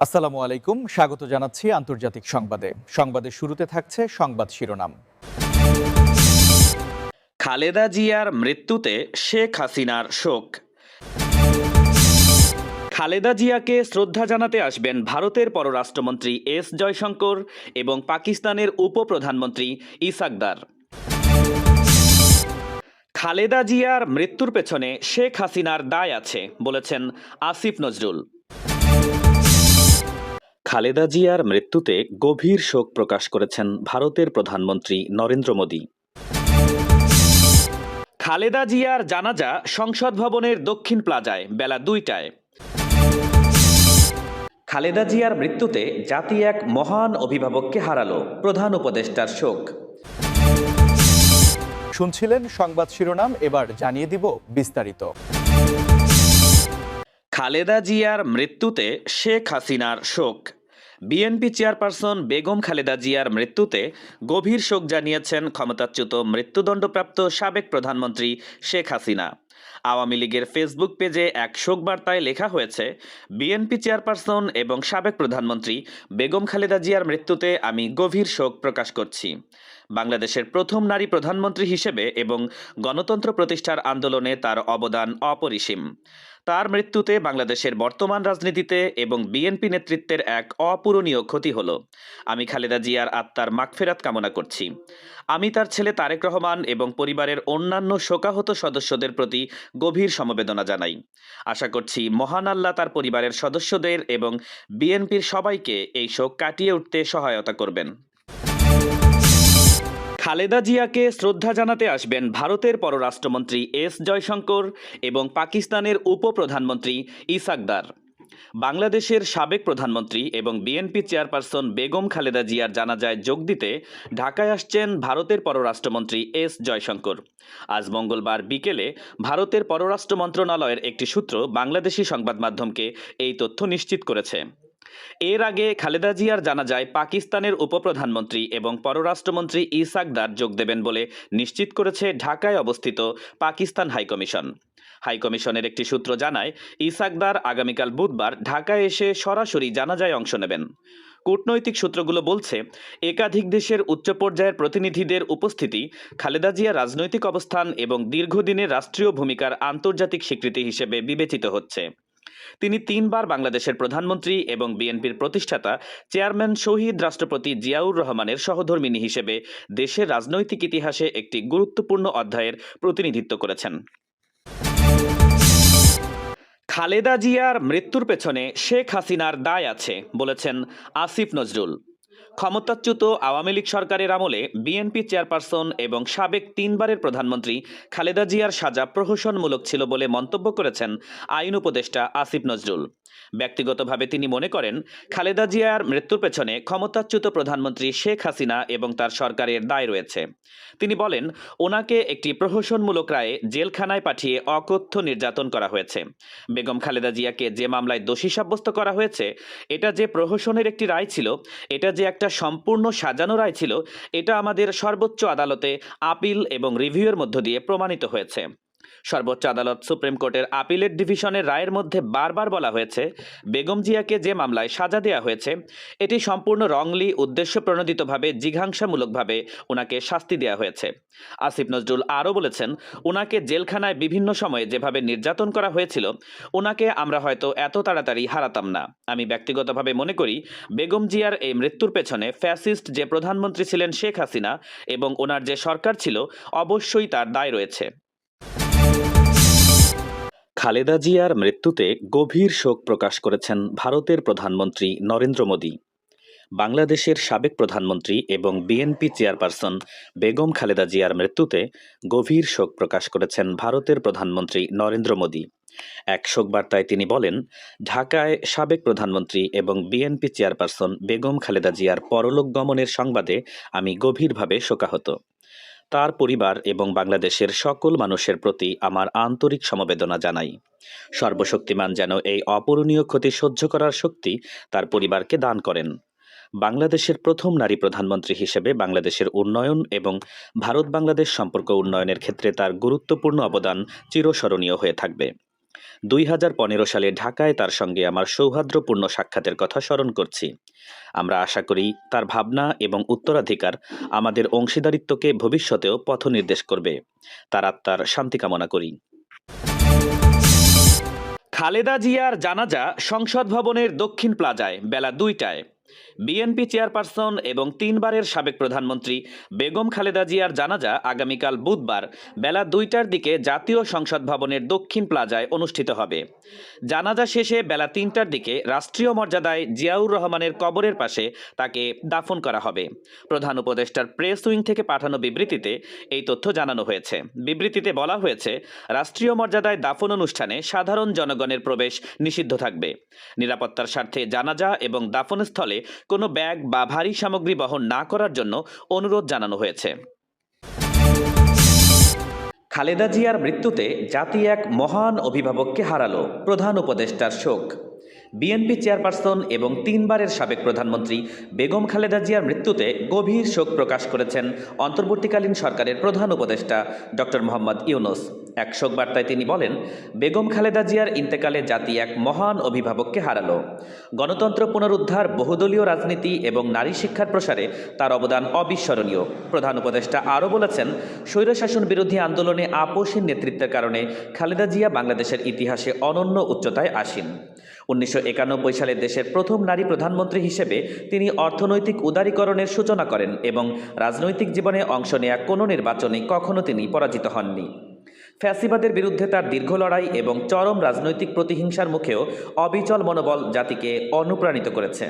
আসসালামু আলাইকুম, স্বাগত জানাচ্ছি আন্তর্জাতিক সংবাদে। সংবাদের শুরুতে থাকছে সংবাদ শিরোনাম। খালেদা জিয়ার মৃত্যুতে শেখ হাসিনার শোক। খালেদা জিয়াকে শ্রদ্ধা জানাতে আসবেন ভারতের পররাষ্ট্রমন্ত্রী এস জয়শঙ্কর এবং পাকিস্তানের উপপ্রধানমন্ত্রী ইসাকদার। খালেদা জিয়ার মৃত্যুর পেছনে শেখ হাসিনার দায় আছে বলেছেন আসিফ নজরুল। খালেদা জিয়ার মৃত্যুতে গভীর শোক প্রকাশ করেছেন ভারতের প্রধানমন্ত্রী নরেন্দ্র মোদী। খালেদা জিয়ার জানাজা সংসদ ভবনের দক্ষিণ প্লাজায় বেলা ২টায়। খালেদা জিয়ার মৃত্যুতে জাতি এক মহান অভিভাবককে হারালো, প্রধান উপদেষ্টার শোক। শুনছিলেন সংবাদ শিরোনাম, এবার জানিয়ে দিব বিস্তারিত। খালেদা জিয়ার মৃত্যুতে শেখ হাসিনার শোক। বিএনপি চেয়ারপারসন বেগম খালেদা জিয়ার মৃত্যুতে গভীর শোক জানিয়েছেন ক্ষমতাচ্যুত মৃত্যুদণ্ডপ্রাপ্ত সাবেক প্রধানমন্ত্রী শেখ হাসিনা। আওয়ামী লীগের ফেসবুক পেজে এক শোক বার্তায় লেখা হয়েছে, বিএনপি চেয়ারপারসন এবং সাবেক প্রধানমন্ত্রী বেগম খালেদা জিয়ার মৃত্যুতে আমি গভীর শোক প্রকাশ করছি। বাংলাদেশের প্রথম নারী প্রধানমন্ত্রী হিসেবে এবং গণতন্ত্র প্রতিষ্ঠার আন্দোলনে তার অবদান অপরিসীম। তার মৃত্যুতে বাংলাদেশের বর্তমান রাজনীতিতে এবং বিএনপি নেতৃত্বের এক অপূরণীয় ক্ষতি হলো। আমি খালেদা জিয়ার আত্মার মাগফিরাত কামনা করছি। আমি তার ছেলে তারেক রহমান এবং পরিবারের অন্যান্য শোকাহত সদস্যদের প্রতি গভীর সমবেদনা জানাই। আশা করছি মহান আল্লাহ তার পরিবারের সদস্যদের এবং বিএনপির সবাইকে এই শোক কাটিয়ে উঠতে সহায়তা করবেন। খালেদা জিয়াকে শ্রদ্ধা জানাতে আসবেন ভারতের পররাষ্ট্রমন্ত্রী এস জয়শঙ্কর এবং পাকিস্তানের উপপ্রধানমন্ত্রী ইসাকদার। বাংলাদেশের সাবেক প্রধানমন্ত্রী এবং বিএনপি চেয়ারপারসন বেগম খালেদা জিয়ার জানাজায় যোগ দিতে ঢাকায় আসছেন ভারতের পররাষ্ট্রমন্ত্রী এস জয়শঙ্কর। আজ মঙ্গলবার বিকেলে ভারতের পররাষ্ট্র মন্ত্রণালয়ের একটি সূত্র বাংলাদেশি সংবাদ মাধ্যমকে এই তথ্য নিশ্চিত করেছে। এর আগে খালেদা জিয়ার জানাজায় পাকিস্তানের উপপ্রধানমন্ত্রী এবং পররাষ্ট্রমন্ত্রী ইসাকদার যোগ দেবেন বলে নিশ্চিত করেছে ঢাকায় অবস্থিত পাকিস্তান হাইকমিশন। হাইকমিশনের একটি সূত্র জানায়, ইসাকদার আগামীকাল বুধবার ঢাকায় এসে সরাসরি জানাজায় অংশ নেবেন। কূটনৈতিক সূত্রগুলো বলছে, একাধিক দেশের উচ্চ পর্যায়ের প্রতিনিধিদের উপস্থিতি খালেদা জিয়ার রাজনৈতিক অবস্থান এবং দীর্ঘদিনের রাষ্ট্রীয় ভূমিকার আন্তর্জাতিক স্বীকৃতি হিসেবে বিবেচিত হচ্ছে। তিনি ৩বার বাংলাদেশের প্রধানমন্ত্রী এবং বিএনপির প্রতিষ্ঠাতা চেয়ারম্যান শহীদ রাষ্ট্রপতি জিয়াউর রহমানের সহধর্মিণী হিসেবে দেশের রাজনৈতিক ইতিহাসে একটি গুরুত্বপূর্ণ অধ্যায়ের প্রতিনিধিত্ব করেছেন। খালেদা জিয়ার মৃত্যুর পেছনে শেখ হাসিনার দায় আছে বলেছেন আসিফ নজরুল। ক্ষমতাচ্যুত আওয়ামী লীগ সরকারের আমলে বিএনপি চেয়ারপারসন এবং সাবেক ৩বারের প্রধানমন্ত্রী খালেদা জিয়ার সাজা প্রহসনমূলক ছিল বলে মন্তব্য করেছেন আইন উপদেষ্টা আসিফ নজরুল। ব্যক্তিগতভাবে তিনি মনে করেন, খালেদা জিয়ার মৃত্যুর পেছনে ক্ষমতাচ্যুত প্রধানমন্ত্রী শেখ হাসিনা এবং তার সরকারের দায় রয়েছে। তিনি বলেন, ওনাকে একটি প্রহসনমূলক রায়ে জেলখানায় পাঠিয়ে অকথ্য নির্যাতন করা হয়েছে। বেগম খালেদা জিয়াকে যে মামলায় দোষী সাব্যস্ত করা হয়েছে, এটা যে প্রহসনের একটি রায় ছিল, এটা যে একটা সম্পূর্ণ সাজানো রায় ছিল, এটা আমাদের সর্বোচ্চ আদালতে আপিল এবং রিভিউয়ের মধ্য দিয়ে প্রমাণিত হয়েছে। সর্বোচ্চ আদালত সুপ্রিম কোর্টের আপিলেট ডিভিশনের রায়ের মধ্যে বারবার বলা হয়েছে, বেগম জিয়াকে যে মামলায় সাজা দেওয়া হয়েছে, এটি সম্পূর্ণ রংলি উদ্দেশ্য প্রণোদিতভাবে জিঘাংসামূলকভাবে ওনাকে শাস্তি দেওয়া হয়েছে। আসিফ নজরুল আরও বলেছেন, ওনাকে জেলখানায় বিভিন্ন সময়ে যেভাবে নির্যাতন করা হয়েছিল, ওনাকে আমরা হয়তো এত তাড়াতাড়ি হারাতাম না। আমি ব্যক্তিগতভাবে মনে করি, বেগম জিয়ার এই মৃত্যুর পেছনে ফ্যাসিস্ট যে প্রধানমন্ত্রী ছিলেন শেখ হাসিনা এবং ওনার যে সরকার ছিল, অবশ্যই তার দায় রয়েছে। খালেদা জিয়ার মৃত্যুতে গভীর শোক প্রকাশ করেছেন ভারতের প্রধানমন্ত্রী নরেন্দ্র মোদী। বাংলাদেশের সাবেক প্রধানমন্ত্রী এবং বিএনপি চেয়ারপারসন বেগম খালেদা জিয়ার মৃত্যুতে গভীর শোক প্রকাশ করেছেন ভারতের প্রধানমন্ত্রী নরেন্দ্র মোদী। এক শোকবার্তায় তিনি বলেন, ঢাকায় সাবেক প্রধানমন্ত্রী এবং বিএনপি চেয়ারপারসন বেগম খালেদা জিয়ার পরলোক গমনের সংবাদে আমি গভীরভাবে শোকাহত। তার পরিবার এবং বাংলাদেশের সকল মানুষের প্রতি আমার আন্তরিক সমবেদনা জানাই। সর্বশক্তিমান যেন এই অপূরণীয় ক্ষতি সহ্য করার শক্তি তার পরিবারকে দান করেন। বাংলাদেশের প্রথম নারী প্রধানমন্ত্রী হিসেবে বাংলাদেশের উন্নয়ন এবং ভারত বাংলাদেশ সম্পর্ক উন্নয়নের ক্ষেত্রে তার গুরুত্বপূর্ণ অবদান চিরস্মরণীয় হয়ে থাকবে। 2015 সালে ঢাকায় তার সঙ্গে আমার সৌহার্দ্যপূর্ণ সাক্ষাতের কথা স্মরণ করছি। আমরা আশা করি তার ভাবনা এবং উত্তরাধিকার আমাদের অংশীদারিত্বকে ভবিষ্যতেও পথনির্দেশ করবে। তার আত্মার শান্তি কামনা করি। খালেদা জিয়ার জানাজা সংসদ ভবনের দক্ষিণ প্লাজায় বেলা 2টায়। বিএনপি চেয়ারপারসন এবং 3বারের সাবেক প্রধানমন্ত্রী বেগম খালেদা জিয়ার জানাজা আগামীকাল বুধবার বেলা 2টার দিকে জাতীয় সংসদ ভবনের দক্ষিণ প্লাজায় অনুষ্ঠিত হবে। জানাজা শেষে বেলা 3টার দিকে রাষ্ট্রীয় মর্যাদায় জিয়াউর রহমানের কবরের পাশে তাকে দাফন করা হবে। প্রধান উপদেষ্টার প্রেস উইং থেকে পাঠানো বিবৃতিতে এই তথ্য জানানো হয়েছে। বিবৃতিতে বলা হয়েছে, রাষ্ট্রীয় মর্যাদায় দাফন অনুষ্ঠানে সাধারণ জনগণের প্রবেশ নিষিদ্ধ থাকবে। নিরাপত্তার স্বার্থে জানাজা এবং দাফনস্থলে কোনো ব্যাগ বা ভারী সামগ্রী বহন না করার জন্য অনুরোধ জানানো হয়েছে। খালেদা জিয়ার মৃত্যুতে জাতি এক মহান অভিভাবককে হারালো, প্রধান উপদেষ্টার শোক। বিএনপি চেয়ারপারসন এবং 3বারের সাবেক প্রধানমন্ত্রী বেগম খালেদা জিয়ার মৃত্যুতে গভীর শোক প্রকাশ করেছেন অন্তর্বর্তীকালীন সরকারের প্রধান উপদেষ্টা ডক্টর মোহাম্মদ ইউনূস। এক শোক বার্তায় তিনি বলেন, বেগম খালেদা জিয়ার ইন্তেকালে জাতি এক মহান অভিভাবককে হারালো। গণতন্ত্র পুনরুদ্ধার, বহুদলীয় রাজনীতি এবং নারী শিক্ষার প্রসারে তার অবদান অবিস্মরণীয়। প্রধান উপদেষ্টা আরও বলেছেন, স্বৈরশাসন বিরোধী আন্দোলনে আপসহীন নেতৃত্বের কারণে খালেদা জিয়া বাংলাদেশের ইতিহাসে অনন্য উচ্চতায় আসীন। 1991 সালে দেশের প্রথম নারী প্রধানমন্ত্রী হিসেবে তিনি অর্থনৈতিক উদারীকরণের সূচনা করেন এবং রাজনৈতিক জীবনে অংশ নেয়া কোনো নির্বাচনে কখনো তিনি পরাজিত হননি। ফ্যাসিবাদের বিরুদ্ধে তার দীর্ঘ লড়াই এবং চরম রাজনৈতিক প্রতিহিংসার মুখেও অবিচল মনোবল জাতিকে অনুপ্রাণিত করেছে।